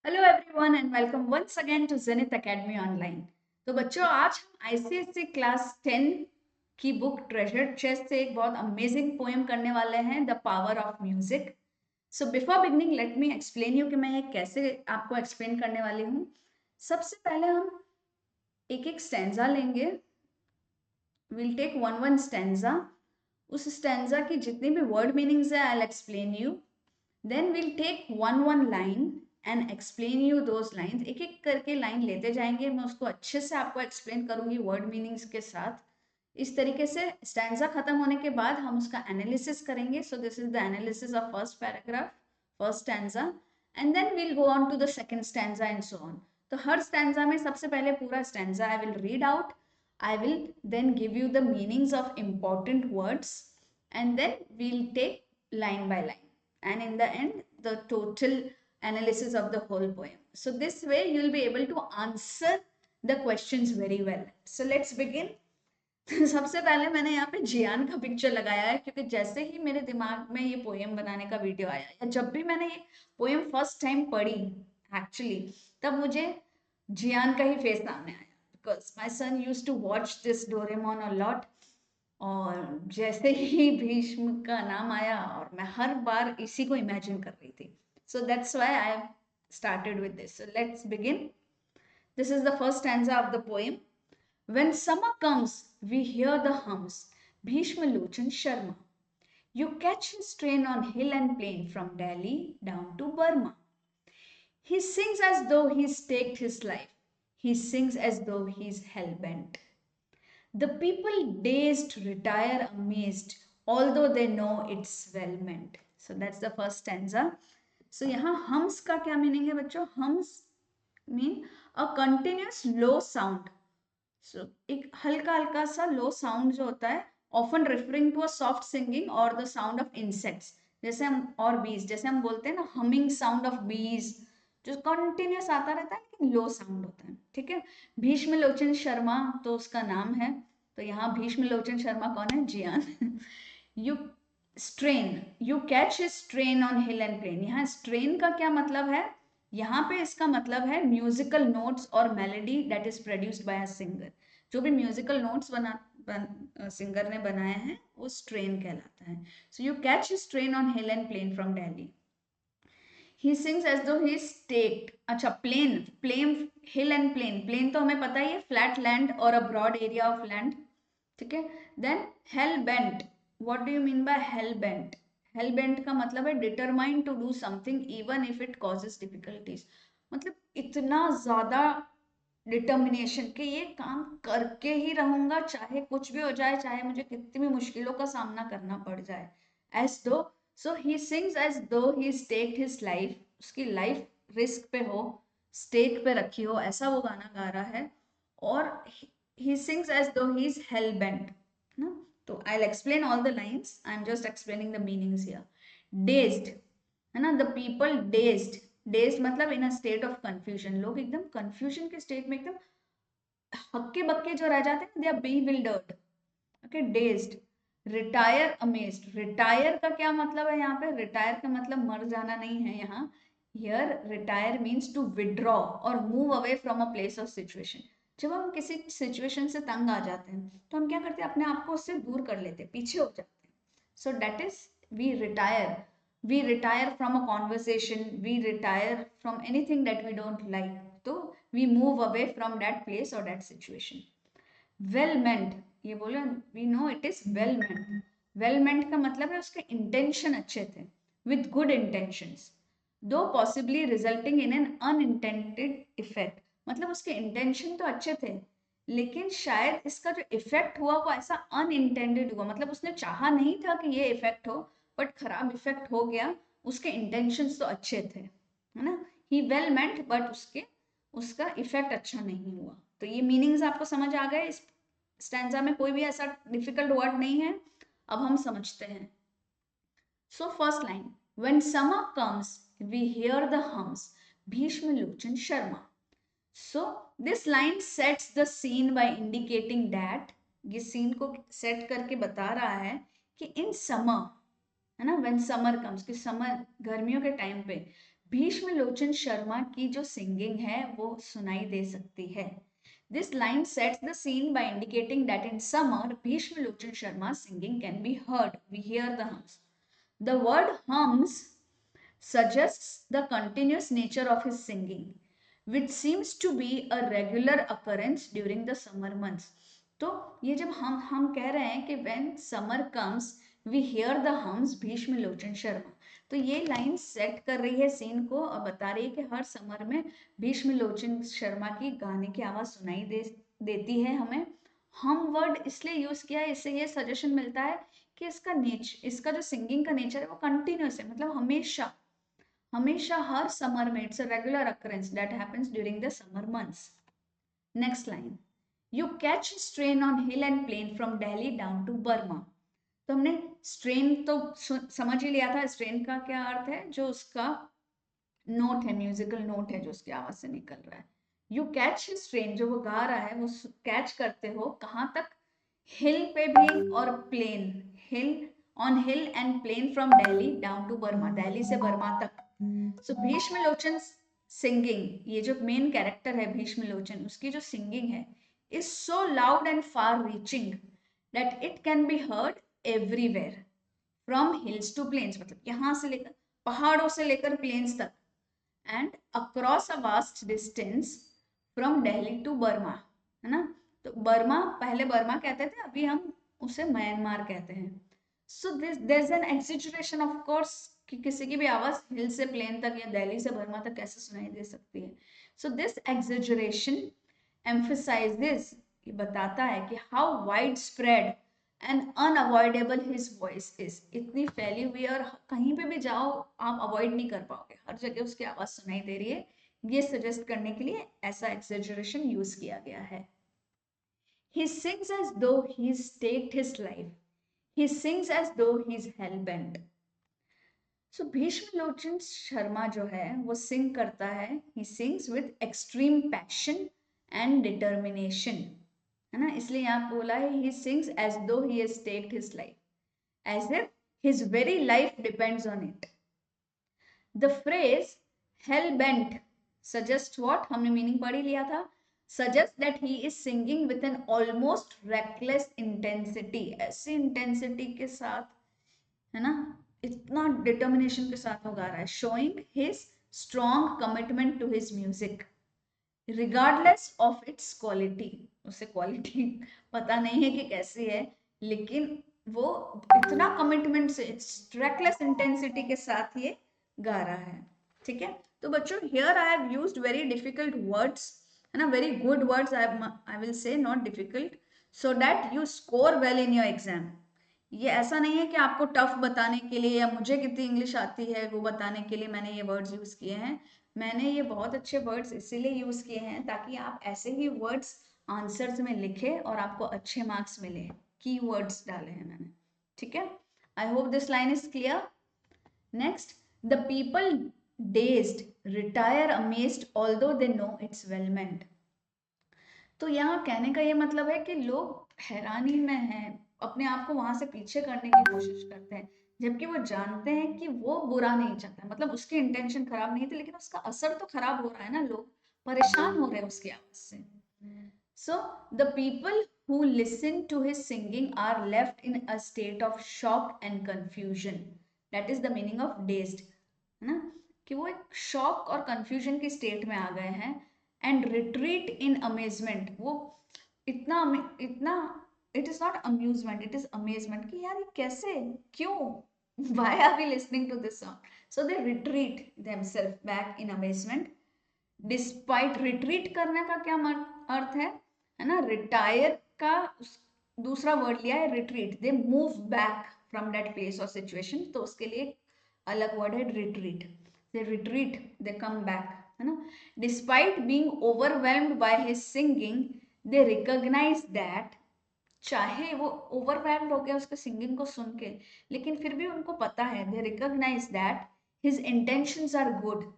Hello everyone and welcome once again to Zenith Academy online. तो बच्चों, आज हम आईसीएससी क्लास 10 की बुक ट्रेजर चेस्ट से एक बहुत अमेजिंग पोएम करने वाले हैं, the power of music. So before beginning let me explain you कि मैं ये कैसे आपको एक्सप्लेन करने वाली हूँ। सबसे पहले हम एक एक स्टैंजा लेंगे। Will take one stanza. उस स्टैंजा की जितनी भी वर्ड मीनिंग्स है I will explain you. Then we'll take one line and explain you those lines. एक एक करके लाइन लेते जाएंगे, मैं उसको अच्छे से आपको एक्सप्लेन करूंगी वर्ड मीनिंग्स के साथ। इस तरीके से स्टैंजा खत्म होने के बाद हम उसका एनालिसिस करेंगे। So this is the analysis of first paragraph, first stanza, and then we'll go on to the second stanza and so on. तो हर स्टैंजा में सबसे पहले पूरा stanza I will read out, I will then give you the meanings of important words, and then we'll take line by line, and in the end the total analysis of the whole poem. So this way you will be able to answer the questions very well. So let's begin. सबसे पहले मैंने यहाँ पे जियान का picture लगाया है, क्योंकि जैसे ही मेरे दिमाग में ये पोएम बनाने का वीडियो आया, या जब भी मैंने ये पोएम फर्स्ट टाइम पढ़ी एक्चुअली, तब मुझे जियान का ही फेस सामने आया, because my son use to watch this Doraemon a lot. और जैसे ही भीष्म का नाम आया और मैं हर बार इसी को इमेजिन कर रही थी। So that's why I started with this. So let's begin. This is the first stanza of the poem. When summer comes, we hear the hums. Bhishma Lochan Sharma. You catch his train on hill and plain from Delhi down to Burma. He sings as though he's staked his life. He sings as though he's hell bent. The people dazed retire amazed, although they know it's well meant. So that's the first stanza. So यहाँ hums का क्या meaning है बच्चों? Hums mean a continuous low sound. So एक हल्का हल्का सा low sound जो होता है, often referring to a soft singing or the sound of insects. जैसे हम और bees, जैसे हम बोलते हैं ना humming sound of bees, जो कंटिन्यूस आता रहता है लेकिन लो साउंड होता है। ठीक है। भीष्म लोचन शर्मा तो उसका नाम है, तो यहाँ भीष्म लोचन शर्मा कौन है? जियान। You strain, you catch strain on hill and plain. यहाँ स्ट्रेन का क्या मतलब है? यहाँ पे इसका मतलब है म्यूजिकल नोट्स और melody that is produced by a singer. जो भी म्यूजिकल नोट्स सिंगर ने बनाए हैं वो स्ट्रेन कहलाता है। So you catch strain on hill and plain from Delhi. He sings as though he is staked. अच्छा, plain, plain, hill and plain. Plain तो हमें पता ही है, फ्लैट लैंड और a broad area of land. ठीक है। Then hell bent, what do you mean by hell bent? Hell bent का मतलब है determined to do something even if it causes difficulties. मतलब इतना ज्यादा डिटर्मिनेशन कि ये काम करके ही रहूंगा, चाहे कुछ भी हो जाए, चाहे मुझे कितनी भी मुश्किलों का सामना करना पड़ जाए। एज दो, सो ही सिंग्स एज दो ही स्टेक्ड हिज लाइफ, उसकी लाइफ रिस्क पे हो, स्टेक पे रखी हो, ऐसा वो गाना गा रहा है। और he sings as though he is hell bent, ना? तो I'll explain all the lines. I'm just explaining the meanings here. Dazed, है ना? The people dazed. Dazed मतलब in a state of confusion. लोग एकदम confusion के state में एकदम हक्के बक्के जो रह जाते हैं, they are bewildered. Okay, dazed. Retire amazed. Retire का क्या मतलब है यहाँ पे? Retire का मतलब मर जाना नहीं है यहाँ। Here retire means to withdraw or move away from a place of situation. जब हम किसी सिचुएशन से तंग आ जाते हैं तो हम क्या करते हैं? अपने आप को उससे दूर कर लेते हैं, पीछे हो जाते हैं। So that is we retire. We retire from a conversation, we retire from anything that we don't like. तो we move away from that place और दैट सिचुएशन। वेल मेंट, ये बोले we know it is well meant. Well meant का मतलब है उसके intention अच्छे थे, with good intentions, though possibly resulting in an unintended effect. मतलब उसके इंटेंशन तो अच्छे थे, लेकिन शायद इसका जो इफेक्ट हुआ वो ऐसा अनइंटेंडेड हुआ। मतलब उसने चाहा नहीं था कि ये इफेक्ट हो, बट खराब इफेक्ट हो गया। उसके इंटेंशंस तो अच्छे थे, है ना? ही वेल मेंट, बट उसका इफेक्ट अच्छा नहीं हुआ। तो ये मीनिंग्स आपको समझ आ गए। इस स्टैंजा में कोई भी ऐसा डिफिकल्ट वर्ड नहीं है। अब हम समझते हैं। So first line, when summer comes we hear the hums, Bhishm Lochan Sharma. So this line sets the scene by indicating that, ये सीन को सेट करके बता रहा है कि इन समर, है ना, व्हेन समर कम्स, कि समर गर्मियों के टाइम पे, भीष्म लोचन शर्मा की जो सिंगिंग है वो सुनाई दे सकती है. This line sets the scene by indicating that in summer, Bhishma Lochan Sharma's singing can be heard. We hear the hums. The word hums suggests the continuous nature of his singing, which seems to be a regular occurrence during the summer months. तो ये जब हम कह रहे हैं कि when summer comes we hear the hums Bhishma Lochan Sharma, तो ये लाइन सेट कर रही है सीन को और बता रही है कि हर समर में भीष्म लोचन शर्मा की गाने की आवाज सुनाई देती है हमें. हम वर्ड इसलिए यूज किया है, इससे ये सजेशन मिलता है कि इसका जो सिंगिंग का नेचर है वो कंटिन्यूस है, मतलब हमेशा हमेशा हर समर में. It's a regular occurrence that happens during the summer months. Next line, you catch strain on hill and plain from Delhi down to Burma. तो हमने स्ट्रेन तो समझ ही लिया था. स्ट्रेन का क्या अर्थ है? जो उसका नोट है, म्यूजिकल नोट है जो उसकी आवाज से निकल रहा है. यू कैच स्ट्रेन, जो वो गा रहा है वो कैच करते हो कहाँ तक? हिल पे भी और plain. Hill, on hill and plain from Delhi down to Burma, Delhi से बर्मा तक. सो भीष्म लोचन सिंगिंग, ये जो मेन कैरेक्टर है भीष्म लोचन, उसकी जो सिंगिंग है is so loud and far reaching that it can be heard everywhere from hills to plains, मतलब यहाँ से लेकर पहाड़ों से लेकर प्लेन्स तक, and across a vast distance from Delhi to Burma, है ना. तो बर्मा, पहले बर्मा कहते थे, अभी हम उसे म्यांमार कहते हैं. So this there is an exaggeration of course कि किसी की भी आवाज हिल से प्लेन तक या दिल्ली से बर्मा तक कैसे सुनाई दे सकती है. सो दिस एक्सेजरेशन emphasizes, ये बताता है कि how wide spread and unavoidable his voice is. इतनी फैली हुई और कहीं पे भी जाओ आप अवॉइड नहीं कर पाओगे, हर जगह उसकी आवाज सुनाई दे रही है. ये सजेस्ट करने के लिए ऐसा एक्सेजरेशन यूज किया गया है. He sings as though he's staked his life. He sings as though he's hell-bent. सो भीष्म लोचन शर्मा जो है वो सिंग करता है. He sings with extreme passion and determination, है ना. इसलिए यहाँ बोला है ही sings as though he has staked his life, as if his very life depends on it. The phrase hell bent suggest what, हमने मीनिंग पढ़ ही लिया था. Suggest that he is singing with an almost reckless intensity, ऐसी intensity के साथ, है ना, इतना डिटर्मिनेशन के साथ वो गा रहा है. Showing his strong commitment to his music regardless of its quality. उसे क्वालिटी पता नहीं है कि कैसी है, लेकिन वो इतना कमिटमेंट से, रेकलेस इंटेंसिटी के साथ ये गा रहा है. ठीक है. तो बच्चों, here I have used very difficult words, है ना, very good words I will say, not difficult, so that you score well in your exam. ये ऐसा नहीं है कि आपको टफ बताने के लिए या मुझे कितनी इंग्लिश आती है वो बताने के लिए मैंने ये वर्ड्स यूज किए हैं. मैंने ये बहुत अच्छे वर्ड्स इसीलिए यूज किए हैं ताकि आप ऐसे ही वर्ड्स आंसर्स में लिखें और आपको अच्छे मार्क्स मिले. की वर्ड्स डाले हैं मैंने. ठीक है. I hope this line is clear. Next, the people dazed retire amazed although they know it's well meant. तो यहाँ कहने का ये मतलब है कि लोग हैरानी में हैं, अपने आप को वहां से पीछे करने की कोशिश करते हैं, जबकि वो जानते हैं कि वो बुरा नहीं चाहता, मतलब उसकी इंटेंशन खराब नहीं थी, लेकिन उसका असर तो खराब हो रहा है ना, लोग परेशान हो रहे हैं उसकी आवाज से. So the people who listen to his singing are left in a state of shock and confusion. That is the meaning of dazed, है ना, कि वो एक शॉक और कंफ्यूजन की स्टेट में आ गए हैं. एंड रिट्रीट इन अमेजमेंट, वो इतना इतना, it is not amusement, it amazement, कि यार ये कैसे, क्यों, why are we listening to this song. So they retreat themselves back in amazement. Despite, retreat करने का क्या अर्थ है ना, रिटायर का दूसरा वर्ड लिया है retreat. They move back from that place और सिचुएशन, तो उसके लिए अलग वर्ड है retreat. They retreat, they come back, है ना. Despite being overwhelmed by his singing, they recognise that, चाहे वो ओवरवेल्म्ड हो गया उसके सिंगिंग को सुन के, लेकिन फिर भी उनको पता है, they recognise that his intentions are good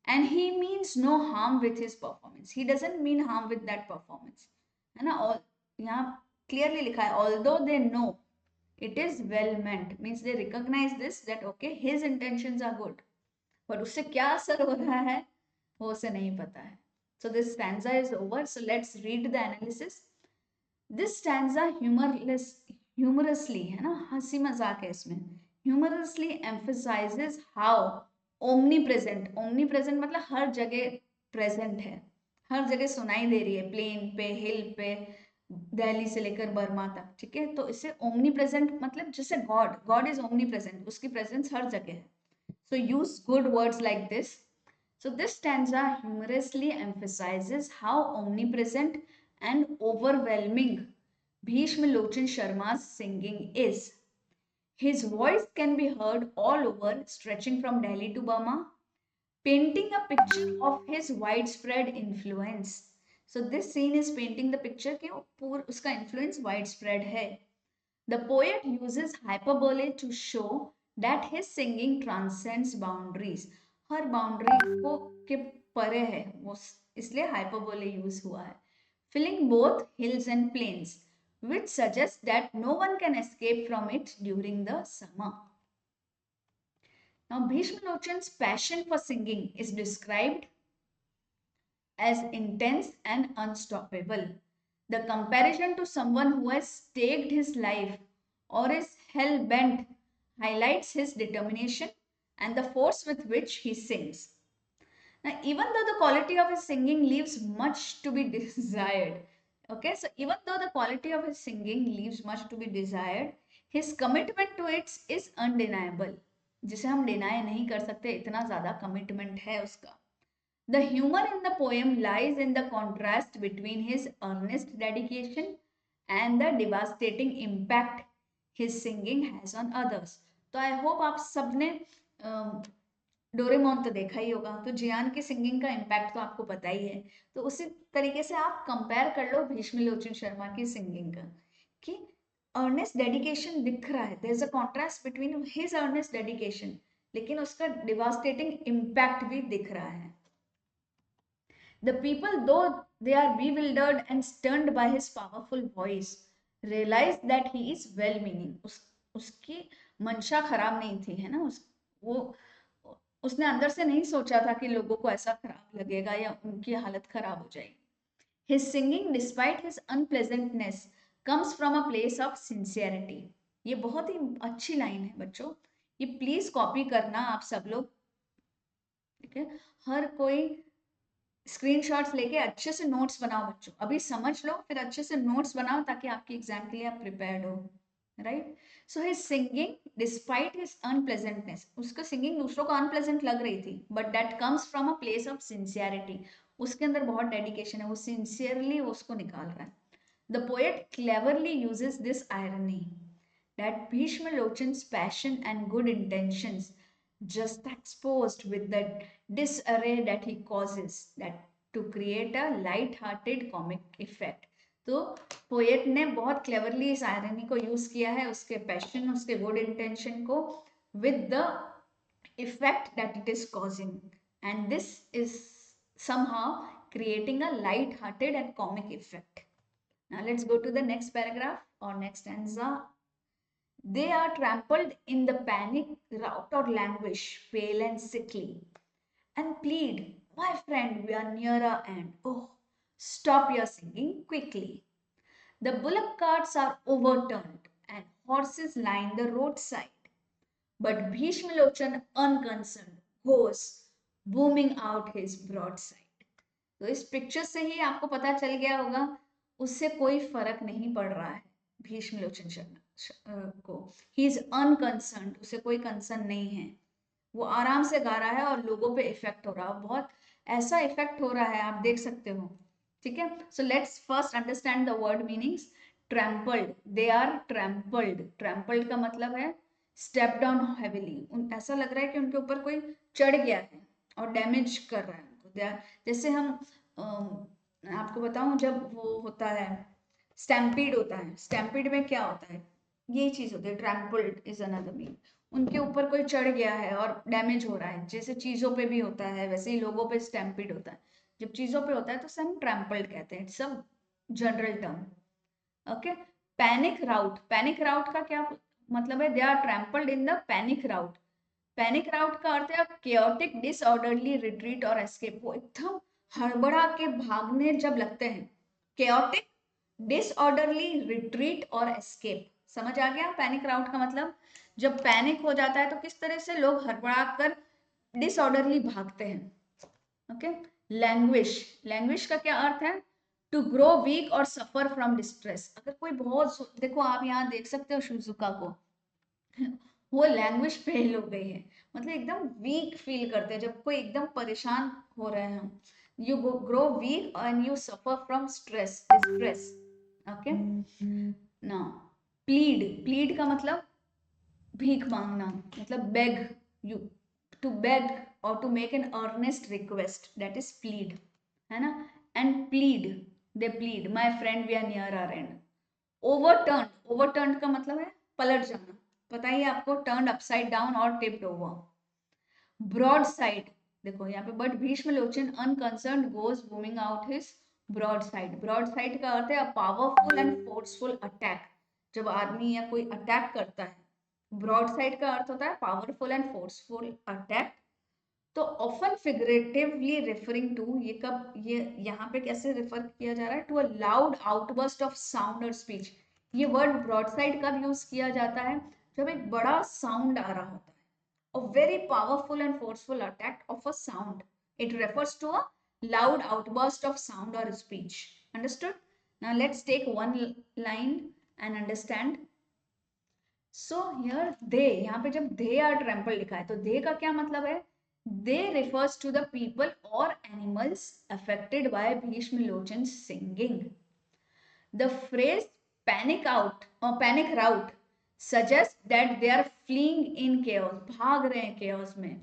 and he means no harm with his performance. He doesn't mean harm with that performance, है ना. और यहाँ clearly लिखा है although they know it is well meant, means they recognize this, that okay his intentions are good, पर उससे क्या असर हो रहा है वो उसे नहीं पता है. So this stanza is over. So let's read the analysis. This stanza humorously, है ना, हंसी मजाक है इसमें, humorously emphasizes how omnipresent मतलब हर जगह present है, हर जगह सुनाई दे रही है, प्लेन पे, हिल पे, दिल्ली से लेकर बर्मा तक. ठीक है, तो इसे ओमनी प्रेजेंट मतलब जैसे गॉड इज ओमनी प्रेजेंट, उसकी प्रेजेंस हर जगह है. So use good words like this. So this stanza humorously emphasizes how omnipresent and overwhelming Bhishma Lochan Sharma's singing is. His voice can be heard all over, stretching from Delhi to Burma, painting a picture of his widespread influence. So this scene is painting the picture कि वो उसका influence widespread है. The poet uses hyperbole to show that his singing transcends boundaries. Her boundary को के परे है वो, इसलिए hyperbole यूज हुआ है. Filling both hills and plains, which suggests that no one can escape from it during the summer. Now, Bhishma Lochan's passion for singing is described as intense and unstoppable. The comparison to someone who has staked his life or is hell bent highlights his determination and the force with which he sings. Now, even though the quality of his singing leaves much to be desired, okay, so even though the quality of his singing leaves much to be desired, his commitment to it is undeniable. जिसे हम deny नहीं कर सकते, इतना ज्यादा commitment है उसका. The humor in the poem lies in the contrast between his earnest dedication and the devastating impact his singing has on others. तो I hope आप सबने डोरेमोन तो देखा ही होगा, तो जियान की सिंगिंग का इम्पैक्ट तो आपको पता ही है. तो उसी तरीके से आप कंपेयर कर लो भीष्म लोचन शर्मा की सिंगिंग का, कि अर्नेस्ट डेडिकेशन दिख रहा है, there is a contrast between his earnest dedication, लेकिन उसका डिवास्टेटिंग इम्पैक्ट भी दिख रहा है. The people, though they are bewildered and stunned by his powerful voice, realize that he is well-meaning. उसकी मंशा खराब नहीं थी, है ना, वो उसने अंदर से नहीं सोचा था कि लोगों को ऐसा खराब लगेगा या उनकी हालत खराब हो जाएगी. His singing, despite his unpleasantness, comes from a place of sincerity. ये बहुत ही अच्छी लाइन है बच्चों, ये प्लीज कॉपी करना आप सब लोग. ठीक है, हर कोई स्क्रीनशॉट्स लेके अच्छे से नोट्स बनाओ बच्चों, अभी समझ लो फिर अच्छे से नोट्स बनाओ ताकि आपकी एग्जाम के लिए आप प्रिपेयर्ड हो. Right, so his singing despite his unpleasantness, उसका सिंगिंग दूसरों को अनप्लेजेंट लग रही थी, but that comes from a place of sincerity. उसके अंदर बहुत डेडिकेशन है, वो सिंसियरली उसको निकाल रहा है. The poet cleverly uses this irony that Bhishma Lochan's passion and good intentions just exposed with the disarray that he causes that to create a light-hearted comic effect. तो पोएट ने बहुत cleverly इस irony को use किया है, उसके passion, उसके good intention को, with the effect that it is causing, and this is somehow creating a light-hearted and comic effect. Now let's go to the next paragraph or next stanza. They are trampled in the panic, rout or languish, pale and sickly, and plead, my friend, we are nearer and oh, stop your singing quickly. The bullock carts are overturned and horses line the roadside. But Bhishma Lochan, unconcerned, goes booming out his broadside. तो इस picture से ही आपको पता चल गया होगा, उससे कोई फर्क नहीं पड़ रहा है भीष्म लोचन शर्मा को. ही इज अनकंसर्न, उसे कोई कंसर्न नहीं है, वो आराम से गा रहा है और लोगों पे इफेक्ट हो रहा है, बहुत ऐसा इफेक्ट हो रहा है, आप देख सकते हो. ठीक है, so let's first understand the word meanings. Trampled, they are trampled. Trampled का मतलब है स्टेप डाउन हेविली, ऐसा लग रहा है कि उनके ऊपर कोई चढ़ गया है और डैमेज कर रहा है उनको. जैसे हम आपको बताऊं, जब वो होता है स्टैम्पीड होता है, स्टैम्पीड में क्या होता है, ये चीज होती है. ट्रैम्पल्ड इज अनदर मीन, उनके ऊपर कोई चढ़ गया है और डैमेज हो रहा है. जैसे चीजों पे भी होता है वैसे ही लोगों पे स्टैम्पीड होता है. जब चीजों पे होता है तो हम ट्रैम्पल्ड कहते हैं, it's a general term. Okay, panic rout, panic rout का क्या मतलब है, they are trampled in the panic rout. Panic rout का अर्थ है केओटिक डिसऑर्डरली रिट्रीट और एस्केप, वो एकदम हड़बड़ा के भागने जब लगते हैं। केओटिक डिसऑर्डरली रिट्रीट और एस्केप, समझ आ गया पैनिक राउट का मतलब? जब पैनिक हो जाता है तो किस तरह से लोग हड़बड़ा कर डिसऑर्डरली भागते हैं। ओके, लैंग्विश, लैंग्विश का क्या अर्थ है? टू ग्रो वीक और सफर फ्रॉम डिस्ट्रेस। अगर कोई बहुत, देखो आप यहाँ देख सकते हो शिजुका को, वो लैंग्वेज फेल हो गई है, मतलब एकदम वीक फील करते हैं जब कोई एकदम परेशान हो रहे हैं। You grow weak and you suffer from stress, distress. Okay, ना प्लीड, प्लीड का मतलब भीख मांगना, मतलब बेग, यू टू बेग और to make an earnest request, that is plead, है ना। And plead, they plead my friend we are near our end. Overturn, overturn का मतलब है पलट जाना, पता ही आपको, टर्न अपसाइड डाउन और टिप्ड ओवर। ब्रॉड साइड, देखो यहाँ पे, but Bhishma Lochan unconcerned goes booming out his broadside. Broadside का अर्थ है a powerful and forceful attack, जब आदमी या कोई अटैक करता है। ब्रॉड साइड का अर्थ होता है पावरफुल एंड फोर्सफुल अटैक। तो ऑफन फिगरेटिवली रेफरिंग टू, ये कब, ये यहाँ पे कैसे रेफर किया जा रहा है? To a loud outburst of sound और स्पीच। ये वर्ड ब्रॉड साइड कब यूज किया जाता है? जब एक बड़ा साउंड आ रहा होता है, a very powerful and forceful attack of a sound. It refers to a loud outburst of sound or speech. Understood? Now let's take one line and understand. So here they, यहाँ पे जब they are trampled लिखा है तो they का क्या मतलब है? They refers to the people or animals affected by Bhishma Lochan's singing. The phrase panic out or panic rout suggests that they are fleeing in chaos, भाग रहे हैं chaos में,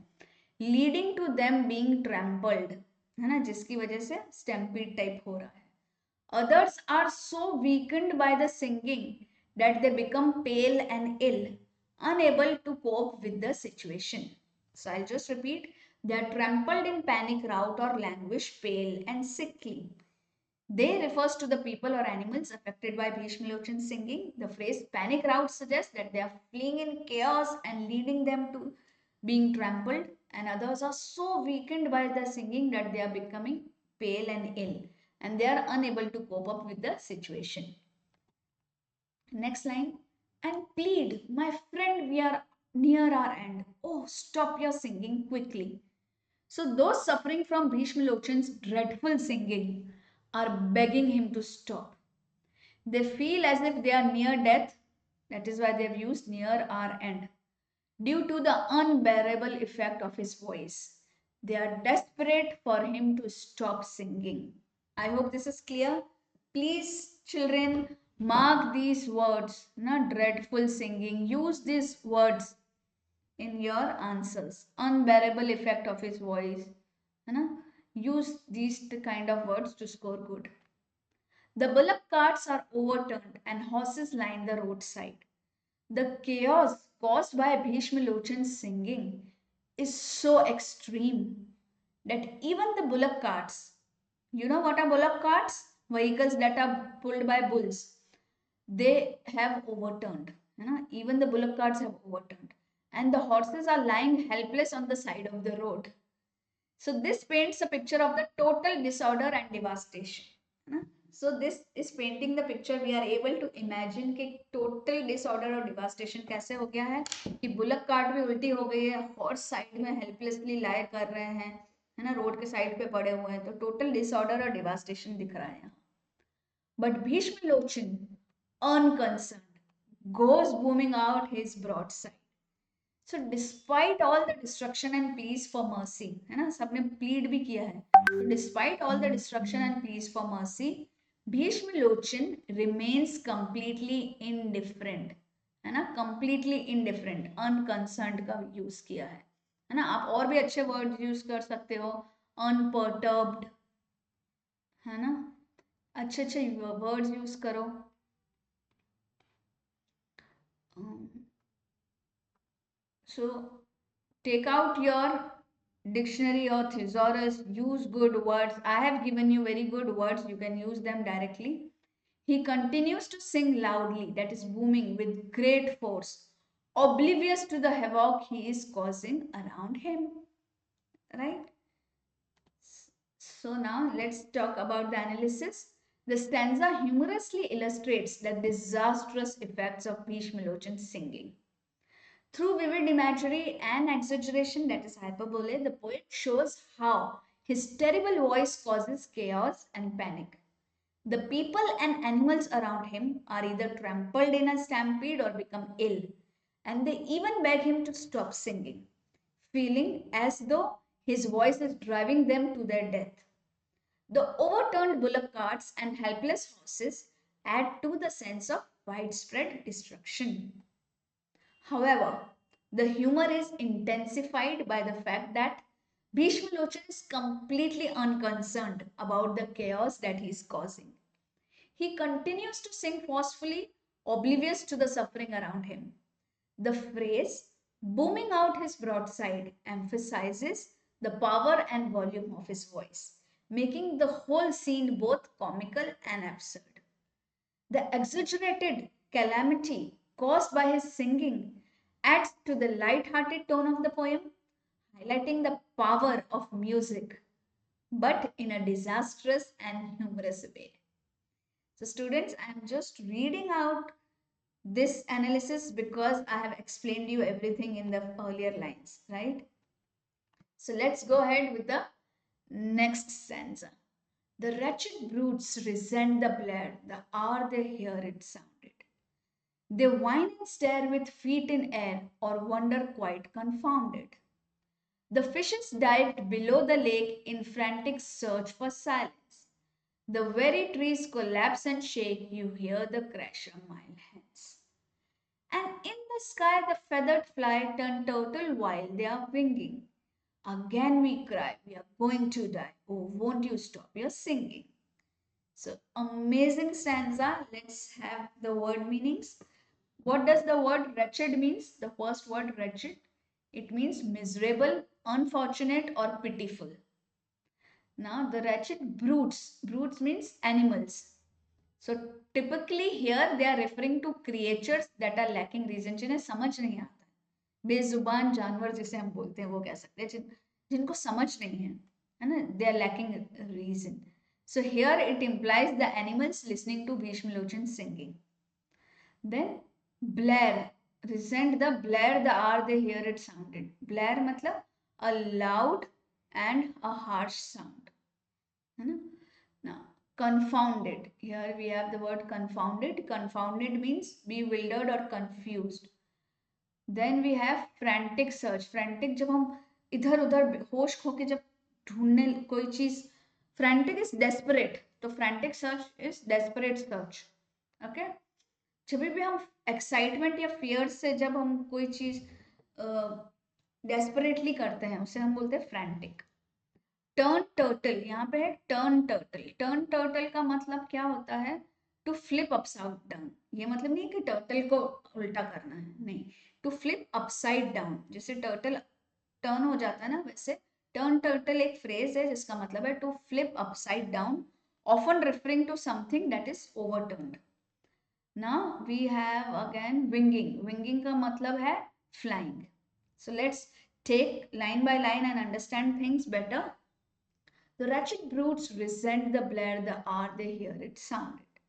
leading to them being trampled, है ना, जिसकी वजह से stampede type हो रहा है. Others are so weakened by the singing that they become pale and ill, unable to cope with the situation. So I'll just repeat: they are trampled in panic rout or languish, pale and sickly. They refers to the people or animals affected by Bhishma Lochan's singing. The phrase panic rout suggests that they are fleeing in chaos and leading them to being trampled, and others are so weakened by the singing that they are becoming pale and ill, and they are unable to cope up with the situation. Next line, and plead, my friend, we are near our end. Oh, stop your singing quickly. So those suffering from Bhishma Lochan's dreadful singing are begging him to stop. They feel as if they are near death, that is why they have used near our end, due to the unbearable effect of his voice. They are desperate for him to stop singing. I hope this is clear. Please, children, mark these words, not dreadful singing. Use these words in your answers. Unbearable effect of his voice, है ना? Use these kind of words to score good. The bullock carts are overturned and horses line the roadside. The chaos caused by Bhishma Lochan's singing is so extreme that even the bullock carts, you know what are bullock carts? Vehicles that are pulled by bulls, they have overturned. You know, even the bullock carts have overturned, and the horses are lying helpless on the side of the road. So this paints a picture of the total disorder and devastation. So this is painting the picture. We are able to imagine कि total disorder और devastation कैसे हो गया है कि bullock cart भी उल्टी हो गई है, हॉर्स साइड में हेल्पलेसली लाई कर रहे हैं, है ना, रोड के साइड पे पड़े हुए हैं, तो टोटल डिसऑर्डर और डिवास्टेशन दिख रहा है यहाँ. But Bhishma Lochan, unconcerned, goes booming out his broadside. So despite all the destruction and pleas for mercy, है ना, सबने plead भी किया है. So despite all the destruction and pleas for mercy, Bhishma Lochan remains completely indifferent, है ना, completely indifferent, unconcerned का use किया है ना. आप और भी अच्छे वर्ड यूज कर सकते हो, unperturbed, है ना, अच्छे अच्छे वर्ड्स यूज करो. So take out your dictionary or thesaurus, use good words. I have given you very good words, you can use them directly. He continues to sing loudly, that is booming, with great force. oblivious to the havoc he is causing around him, right? So now let's talk about the analysis. The stanza humorously illustrates the disastrous effects of Bhishmalochan singing. Through vivid imagery and exaggeration, that is hyperbole, the poet shows how his terrible voice causes chaos and panic. The people and animals around him are either trampled in a stampede or become ill, and they even beg him to stop singing, feeling as though his voice is driving them to their death. The overturned bullock carts and helpless horses add to the sense of widespread destruction. However, the humor is intensified by the fact that Bhishmalochan is completely unconcerned about the chaos that he is causing. He continues to sing forcefully, oblivious to the suffering around him. The phrase booming out his broadside emphasizes the power and volume of his voice, making the whole scene both comical and absurd. The exaggerated calamity caused by his singing adds to the light-hearted tone of the poem, highlighting the power of music, but in a disastrous and humorous way. So, students, I am just reading out this analysis because I have explained you everything in the earlier lines, right? So, let's go ahead with the next stanza. The wretched brutes resent the blare the hour they hear it sounded. They whine and stare with feet in air or wonder quite confounded. The fishes dived below the lake in frantic search for silence. The very trees collapse and shake, you hear the crash a mile hence. And in the sky the feathered fly turn turtle while they are winging. Again we cry, we are going to die. Oh, won't you stop your singing? So, amazing stanza. Let's have the word meanings. What does the word wretched means? The first word wretched. It means miserable, unfortunate, or pitiful. Now, the wretched brutes. Brutes means animals. So, typically here they are referring to creatures that are lacking reason. जिन्हें समझ नहीं आता है, बेजुबान जानवर जिसे हम बोलते हैं वो कह सकते हैं जिनको समझ नहीं है ना, they are lacking reason. So here it implies the animals listening to Bhishmalochan singing. Then blare, resent the blare the hour they hear it sounded. Blare matlab a loud and a harsh sound. है ना? Now, confounded. Here we have the word confounded. Confounded means bewildered or confused. Then we have frantic search. Frantic जब हम इधर उधर होश खो के जब ढूंढने कोई चीज, frantic is desperate. तो frantic search is desperate search. Okay? जब भी हम एक्साइटमेंट या फियर से जब हम कोई चीज डेस्परेटली करते हैं उसे हम बोलते हैं फ्रैंटिक. टर्न टर्टल, यहाँ पे है टर्न टर्टल. टर्न टर्टल का मतलब क्या होता है? To flip upside down. ये मतलब नहीं है कि टर्टल को उल्टा करना है, नहीं. टू फ्लिप अपसाइड डाउन, जैसे टर्टल टर्न हो जाता है ना, वैसे टर्न टर्टल एक फ्रेज है जिसका मतलब है to flip upside down, often referring to something that is overturned. Now we have again winging. Winging का मतलब है flying. So let's take line by line and understand things better. The wretched brutes resent the blare the hour they hear it sounded.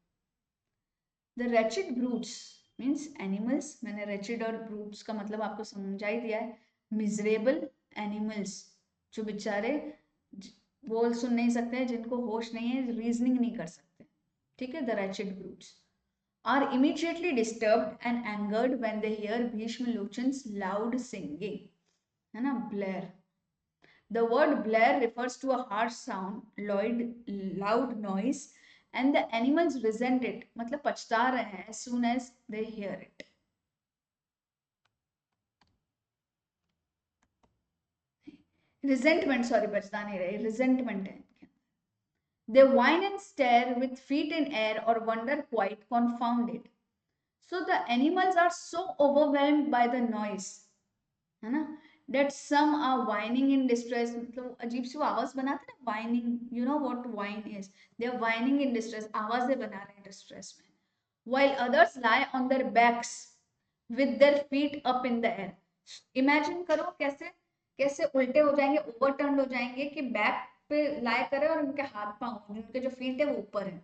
The wretched brutes means animals. मैंने wretched और brutes का मतलब आपको समझा ही दिया है. Miserable animals जो बेचारे बोल सुन नहीं सकते, जिनको होश नहीं है, रीजनिंग नहीं कर सकते. ठीक है? The wretched brutes are immediately disturbed and angered when they hear Bhishmalochan's loud singing. है ना? Blare. The word blare refers to a harsh sound, loud noise, and the animals resent it. मतलब पछता रहे हैं as soon as they hear it. Resentment, sorry, पछता नहीं रहे, resentment है. They whine and stare with feet in air or wonder quite confounded. So the animals are so overwhelmed by the noise, है ना, that some are whining in distress. मतलब अजीब सी आवाज बनाते हैं ना, whining. You know what whine is? They are whining in distress. आवाजें बना रहे हैं distress में. While others lie on their backs with their feet up in the air. Imagine करो कैसे कैसे उल्टे हो जाएंगे, ओवरटर्न हो जाएंगे कि बैक पे लाए करे और उनके हाथ पांव, उनके जो फीट है वो ऊपर है.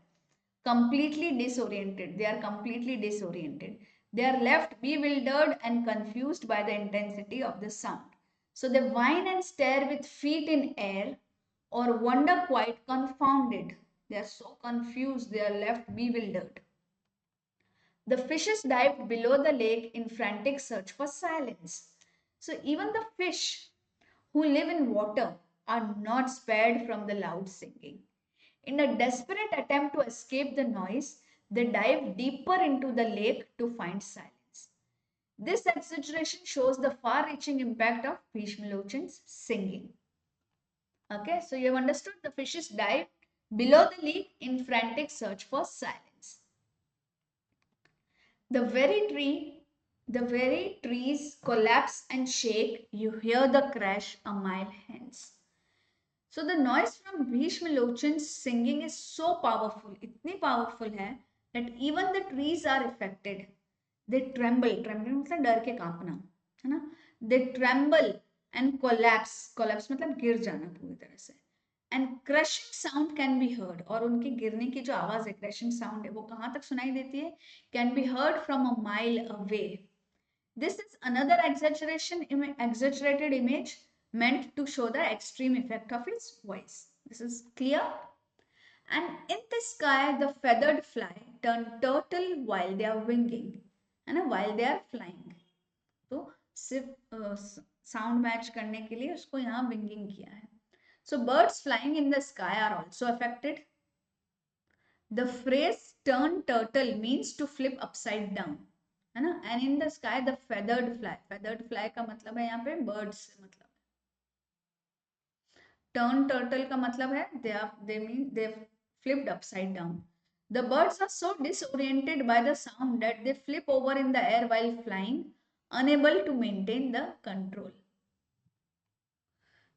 Completely disoriented. They are completely disoriented. They are left bewildered and confused by the intensity of the sound. So they whine and stare with feet in air or wonder quite confounded. They are so confused, they are left bewildered. The fishes dived below the lake in frantic search for silence. So even the fish who live in water are not spared from the loud singing. In a desperate attempt to escape the noise, they dive deeper into the lake to find silence. This exaggeration shows the far-reaching impact of Bhishmalochan's singing. Okay, so you have understood the fishes dive below the lake in frantic search for silence. The very trees collapse and shake. You hear the crash a mile hence. So the noise from Bhishmalochan's singing is so powerful, इतनी powerful है that even the trees are affected. They tremble. Tremble मतलब डर के कांपना, है ना? They tremble and collapse. Collapse मतलब गिर जाना पूरी तरह से. And crushing sound can be heard. और उनके गिरने की जो आवाज है, crushing sound है, वो कहाँ तक सुनाई देती है? Can be heard from a mile away. This is another exaggerated image meant to show the extreme effect of his voice. This is clear. And in the sky, the feathered fly turn turtle while they are winging, and while they are flying. तो सिर्फ sound match करने के लिए उसको यहाँ winging किया है. So birds flying in the sky are also affected. The phrase turn turtle means to flip upside down, है ना? And in the sky the feathered fly का मतलब है यहाँ पे birds से मतलब. Turn turtle का मतलब है they flipped upside down. The birds are so disoriented by the sound that they flip over in the air while flying, unable to maintain the control.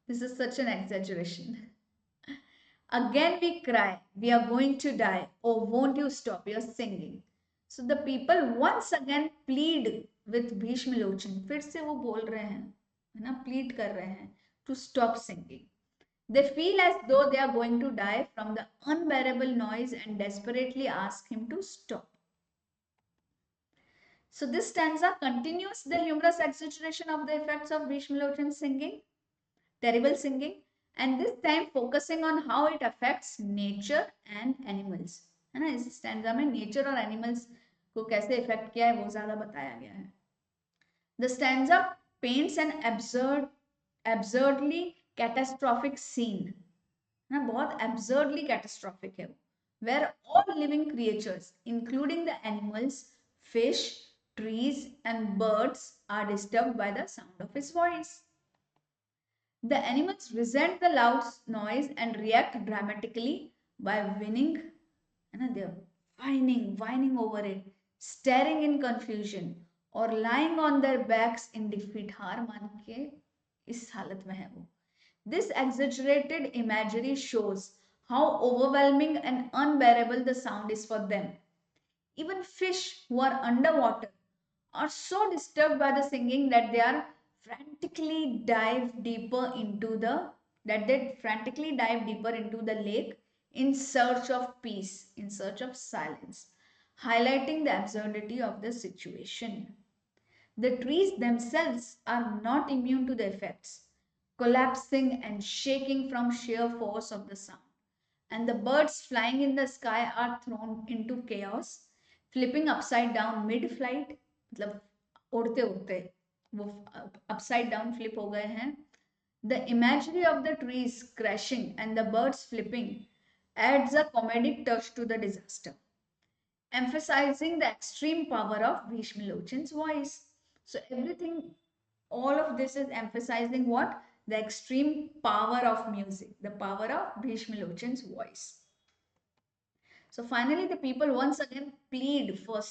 This is such an exaggeration. Again we cry, we are going to die. Oh, won't you stop your singing? So the people once again plead with Bhishmalochan. फिर से वो बोल रहे हैं, है ना, plead कर रहे हैं to stop singing. They feel as though they are going to die from the unbearable noise and desperately ask him to stop. So this stanza continues the humorous exaggeration of the effects of Bhishmalochan's singing, terrible singing, and this time focusing on how it affects nature and animals. है ना, इस stanza में nature और animals को कैसे effect किया है वो ज्यादा बताया गया है. The stanza paints an absurdly catastrophic scene. ना, बहुत absurdly catastrophic है वो, where all living creatures, including the animals, fish, trees, and birds, are disturbed by the sound of his voice. The animals resent the loud noise and react dramatically by whining, and they're whining over it, staring in confusion, or lying on their backs in defeat. हार मान के इस हालत में है वो. This exaggerated imagery shows how overwhelming and unbearable the sound is for them. Even fish who are underwater are so disturbed by the singing that they frantically dive deeper into the lake in search of peace, in search of silence, highlighting the absurdity of the situation. The trees themselves are not immune to the effects, collapsing and shaking from sheer force of the sound. And the birds flying in the sky are thrown into chaos, flipping upside down mid-flight, मतलब उड़ते उड़ते वो upside down flip हो गए हैं. The imagery of the trees crashing and the birds flipping adds a comedic touch to the disaster, emphasizing the extreme power of Bhishmalochan's voice. So everything, all of this is emphasizing what? The extreme power of music, the power of Bhishmalochan's voice. So finally, the people once again plead for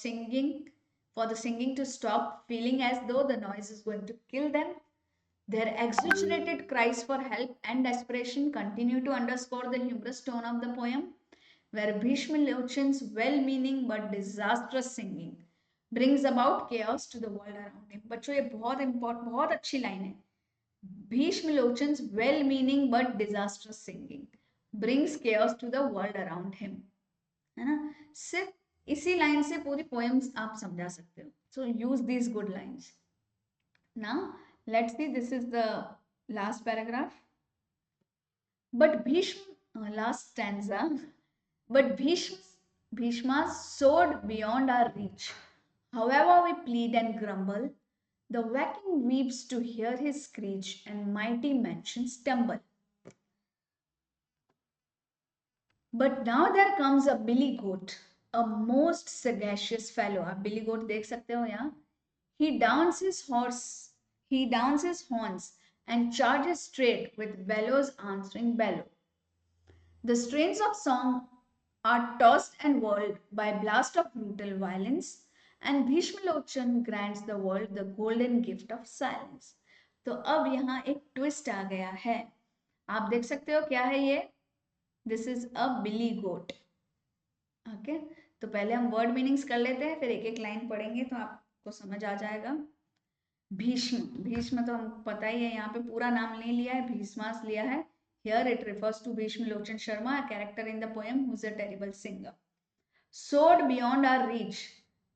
the singing to stop, feeling as though the noise is going to kill them. Their exaggerated cries for help and desperation continue to underscore the humorous tone of the poem, where Bhishmalochan's well-meaning but disastrous singing brings about chaos to the world around him. बच्चों ये बहुत important, बहुत अच्छी line है. Bhishma Lochan's well-meaning but disastrous singing brings chaos to the world around him. है ना? सिर्फ इसी लाइन से पूरी पोएम्स आप समझा सकते हो. So use these good lines. Now let's see, this is the last paragraph. But Bhishma, last stanza. But Bhishma soared beyond our reach. However we plead and grumble, the waking weeps to hear his screech, and mighty mansions stumble. But now there comes a billy goat, a most sagacious fellow. आप billy goat देख सकते हो यहाँ. He downs his horns and charges straight with bellows answering bellow. The strains of song are tossed and whirled by blast of brutal violence, and Bhishma Lochan grants the world the golden gift of silence. तो अब यहाँ एक twist आ गया है. आप देख सकते हो क्या है ये. This is a billy goat. Okay, तो पहले हम वर्ड मीनिंग्स कर लेते हैं, फिर एक एक लाइन पढ़ेंगे तो आपको समझ आ जाएगा. भीष्म तो हम पता ही है, यहाँ पे पूरा नाम नहीं लिया है, भीष्मास लिया है. Here it refers to Bhishma Lochan Sharma, a character in the poem who's a terrible singer. Soared beyond our reach.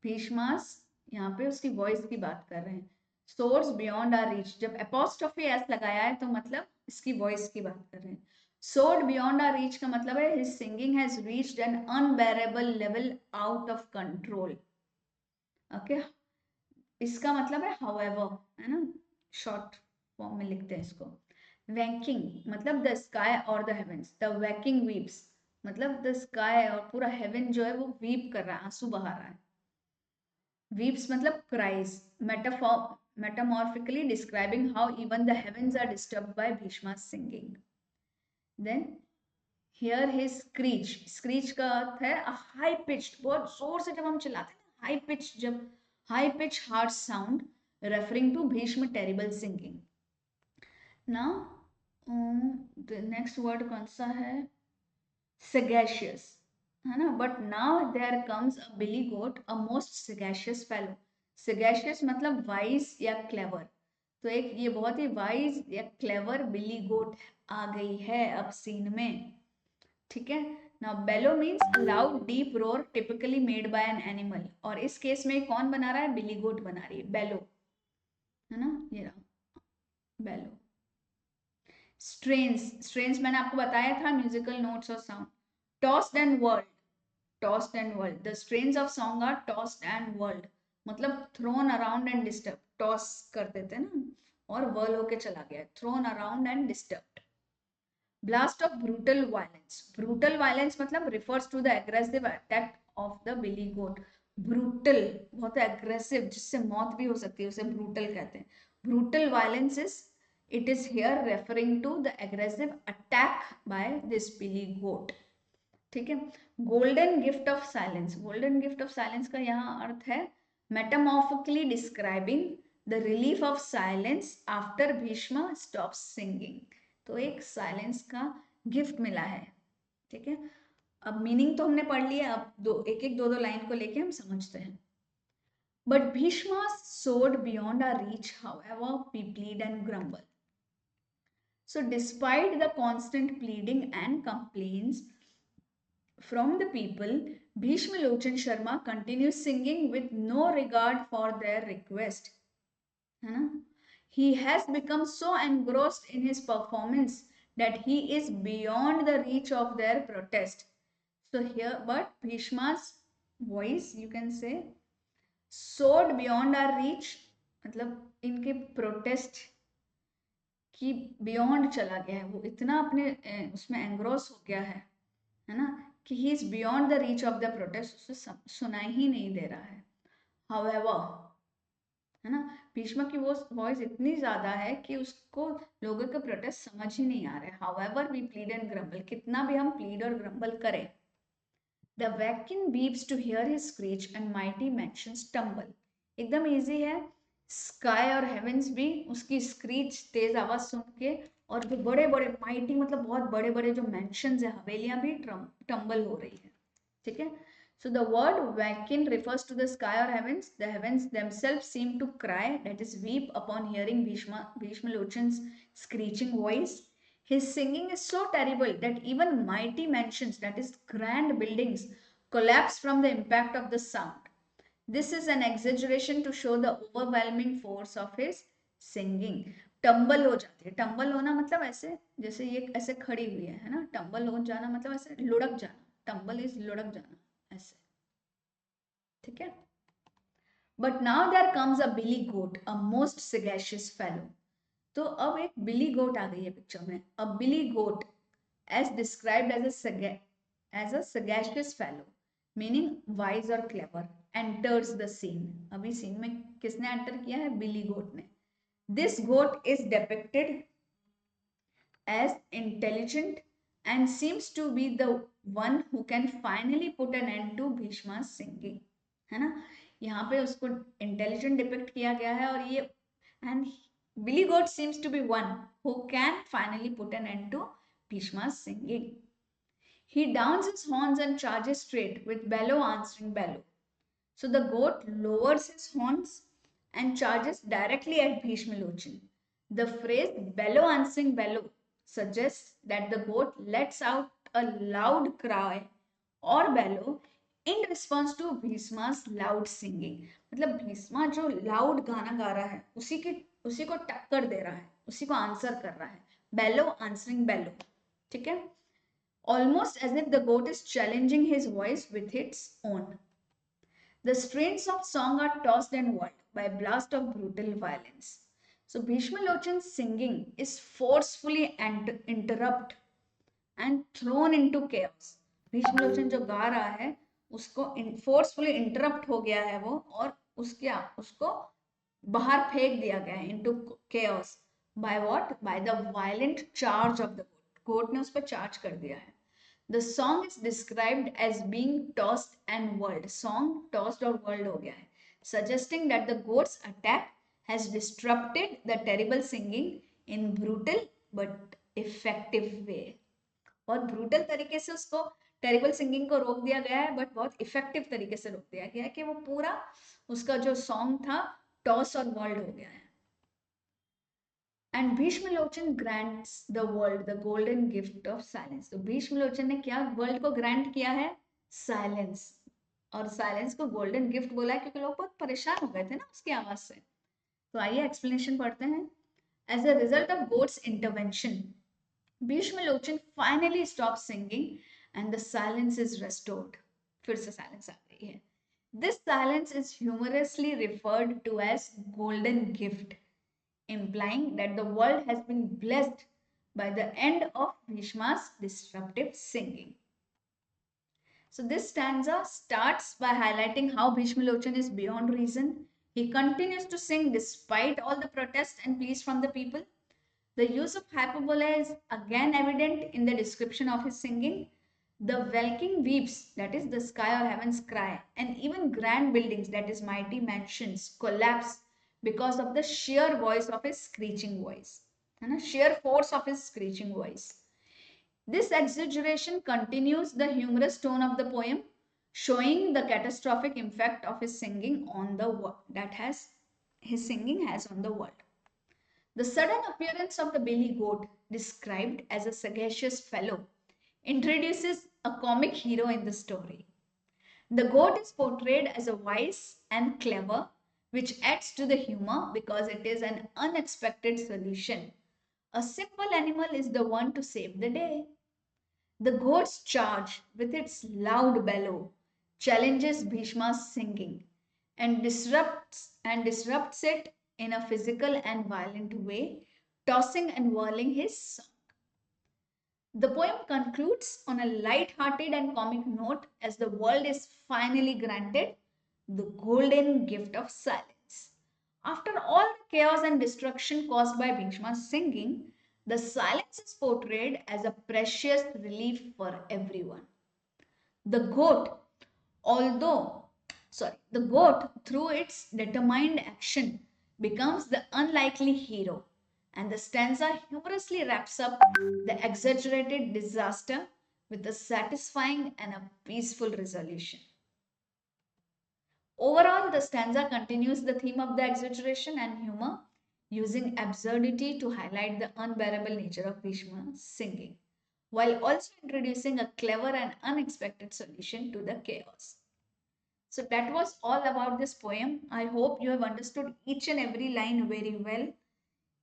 Bhishmas, यहाँ पे उसकी वॉइस की बात कर रहे हैं. Soars beyond our reach. जब apostrophe s लगाया है तो मतलब इसकी वॉइस की बात कर रहे हैं. Soared beyond our reach का मतलब है his singing has reached an unbearable level out of control. Okay? इसका मतलब है however, है ना, शॉर्ट फॉर्म में लिखते हैं इसको. वैकिंग मतलब द स्काई और द हेवेंस. द वैकिंग वीप्स मतलब द स्काई और पूरा हेवन जो है वो वीप कर रहा है, आंसू बहा रहा है. वीप्स मतलब cries. Metamorphically describing how even the heavens are disturbed by Bhishma's singing. Then hear his screech. Screech का अर्थ है हाई पिच्ड, बहुत जोर से जब हम चिल्लाते हैं ना, हाई पिच, जब high pitch harsh sound, referring to Bhishma terrible singing. Now next word कौन सा है. sagacious, है ना. But now there comes a billy goat, a most sagacious fellow. sagacious मतलब वाइज या क्लेवर. तो एक ये बहुत ही वाइज या क्लेवर बिली गोट आ गई है अब सीन में. ठीक है. Now bellow means loud deep roar typically made by an animal. और इस केस में कौन बना रहा है, बिली गोट बना रही है, बेलो, है ना. ये रहा बेलो. स्ट्रेन्स मैंने आपको बताया था, म्यूजिकल नोट्स और sound. Tossed and whirled. The strains of song are tossed and whirled मतलब thrown around and disturb. Toss करते थे ना, और वर्ल होके चला गया, thrown around and disturbed. Blast of brutal violence मतलब refers to the aggressive attack of the billy goat. Brutal बहुत एग्रेसिव, जिससे मौत भी हो सकती है, उसे ब्रूटल कहते हैं. Brutal violence is, it is here referring to the aggressive attack by this billy goat. ठीक है. golden gift of silence का यहाँ अर्थ है metamorphically describing the relief of silence after Bhishma stops singing. तो एक साइलेंस का गिफ्ट मिला है. ठीक है. अब मीनिंग तो हमने पढ़ लिया, अब एक दो लाइन को लेके हम समझते हैं. But Bhishma soared beyond our reach, however we plead and grumble. So despite the constant pleading and complaints from the people, Bhishma Lochan Sharma continues singing with no regard for their request. He has become so engrossed in his performance that he is beyond the reach of their protest. So here, but Bhishma's voice, you can say, soared beyond our reach, मतलब इनके protest कि beyond चला गया है, वो इतना अपने उसमें एंग्रोस हो गया है ना, कि he is beyond the reach of the protest, उसे सुनाई ही नहीं दे रहा है. हाउएवर, है ना, भीष्म की वो वॉइस इतनी ज्यादा है कि उसको लोगों के प्रोटेस्ट समझ ही नहीं आ रहे. However we plead and grumble, कितना भी हम प्लीड और ग्रम्बल करें. The welkin weeps to hear his screech and mighty mansions tumble. एकदम इजी है. स्काई और हेवेंस भी उसकी स्क्रीच तेज आवाज सुन के, और जो बड़े बड़े माइटी मतलब बहुत बड़े बड़े जो मैंशंस है, हवेलियां भी टम्बल हो रही है. ठीक है. So the word Vakin refers to the sky or heavens. The heavens themselves seem to cry, that is, weep upon hearing Bhishma Lochan's screeching voice. His singing is so terrible that even mighty mansions, that is, grand buildings, collapse from the impact of the sound. This is an exaggeration to show the overwhelming force of his singing. Tumble हो जाती है, tumble होना मतलब ऐसे जैसे ये ऐसे खड़ी हुई है ना, टम्बल हो जाना मतलब ऐसे लुढ़क जाना, टम्बल इज लुढ़क जाना ऐसे, ठीक है. But now there comes a billy goat, a most sagacious fellow. तो अब एक बिली गोट आ गई है पिक्चर में. अ billy goat as described as a sagacious fellow, meaning wise or clever, enters the scene. अभी scene में किसने enter किया है? बिली गोट ने. This goat is depicted as intelligent and seems to be the one who can finally put an end to Bhishma's singing. है ना, यहाँ पे उसको इंटेलिजेंट डिपिक्ट किया गया है और ये and Billy Goat seems to be one who can finally put an end to Bhishma's singing. He downs his horns and charges straight with bellow answering bellow. So the goat lowers his horns and charges directly at Bhishma Lochan. The phrase bellow answering bellow suggests that the goat lets out a loud cry or bellow in response to Bhishma's loud singing. मतलब भीष्मा जो loud गाना गा रहा है उसी को टक्कर दे रहा है, उसी को आंसर कर रहा है. बेलो आंसरिंग बेलो, ठीक है. Almost as if the goat is challenging his voice with its own. The strains of song are tossed and whirled by a blast of brutal violence. So Bhishma Lochan's singing is forcefully interrupted and thrown into chaos. Bhishma लोचन जो गा रहा है उसको forcefully interrupt हो गया है वो, और उसको बाहर फेंक दिया गया है into chaos. By what? By the violent charge of the goat. गोट ने उस पर चार्ज कर दिया है. The song is described as being tossed and whirled. Song tossed और whirled हो गया है, suggesting that the goat's attack has disrupted the terrible singing in brutal but effective way. बहुत ब्रूटल तरीके से उसको टेरिबल सिंगिंग को रोक दिया गया है, बट बहुत इफेक्टिव तरीके से रोक दिया गया है कि वो पूरा उसका जो सॉन्ग था टॉस और वर्ल्ड हो गया है. And Bhishma Lochan grants the world the golden gift of silence. तो भीष्म लोचन ने क्या वर्ल्ड को ग्रांट किया है? साइलेंस. और साइलेंस को गोल्डन गिफ्ट बोला है क्योंकि लोग बहुत परेशान हो गए थे ना उसकी आवाज से. तो आइए एक्सप्लेनेशन पढ़ते हैं. As a result of God's intervention, Bhishma Lochan finally stops singing and the silence is restored. फिर से silence आ गई है. This silence is humorously referred to as golden gift, implying that the world has been blessed by the end of Bhishma's disruptive singing. So this stanza starts by highlighting how Bhishma Lochan is beyond reason. He continues to sing despite all the protests and pleas from the people. The use of hyperbole is again evident in the description of his singing. The welkin weeps, that is the sky or heavens cry, and even grand buildings, that is mighty mansions, collapse because of the sheer voice of his screeching voice. Sheer force of his screeching voice. This exaggeration continues the humorous tone of the poem, showing the catastrophic effect of his singing on the world his singing has on the world. The sudden appearance of the billy goat, described as a sagacious fellow, introduces a comic hero in the story. The goat is portrayed as a wise and clever, which adds to the humor because it is an unexpected solution. A simple animal is the one to save the day. The goat's charge, with its loud bellow, challenges Bhishma's singing and disrupts it in a physical and violent way, tossing and whirling his song. The poem concludes on a light-hearted and comic note as the world is finally granted the golden gift of silence. After all the chaos and destruction caused by Bhishma's singing, the silence is portrayed as a precious relief for everyone. The goat, the goat, through its determined action, becomes the unlikely hero, and the stanza humorously wraps up the exaggerated disaster with a satisfying and a peaceful resolution. Overall, the stanza continues the theme of the exaggeration and humor, using absurdity to highlight the unbearable nature of Bhishma's singing, while also introducing a clever and unexpected solution to the chaos. So that was all about this poem. I hope you have understood each and every line very well.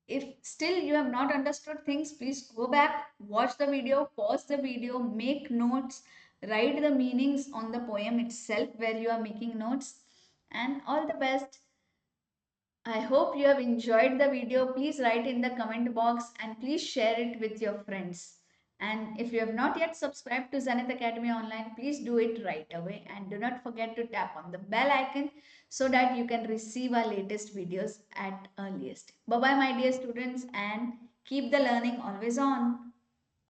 If still you have not understood things, please go back, watch the video, pause the video, make notes, write the meanings on the poem itself where you are making notes. And all the best. I hope you have enjoyed the video. Please write in the comment box and please share it with your friends. And if you have not yet subscribed to Zenith Academy Online, please do it right away. And do not forget to tap on the bell icon so that you can receive our latest videos at earliest. Bye bye, my dear students, and keep the learning always on.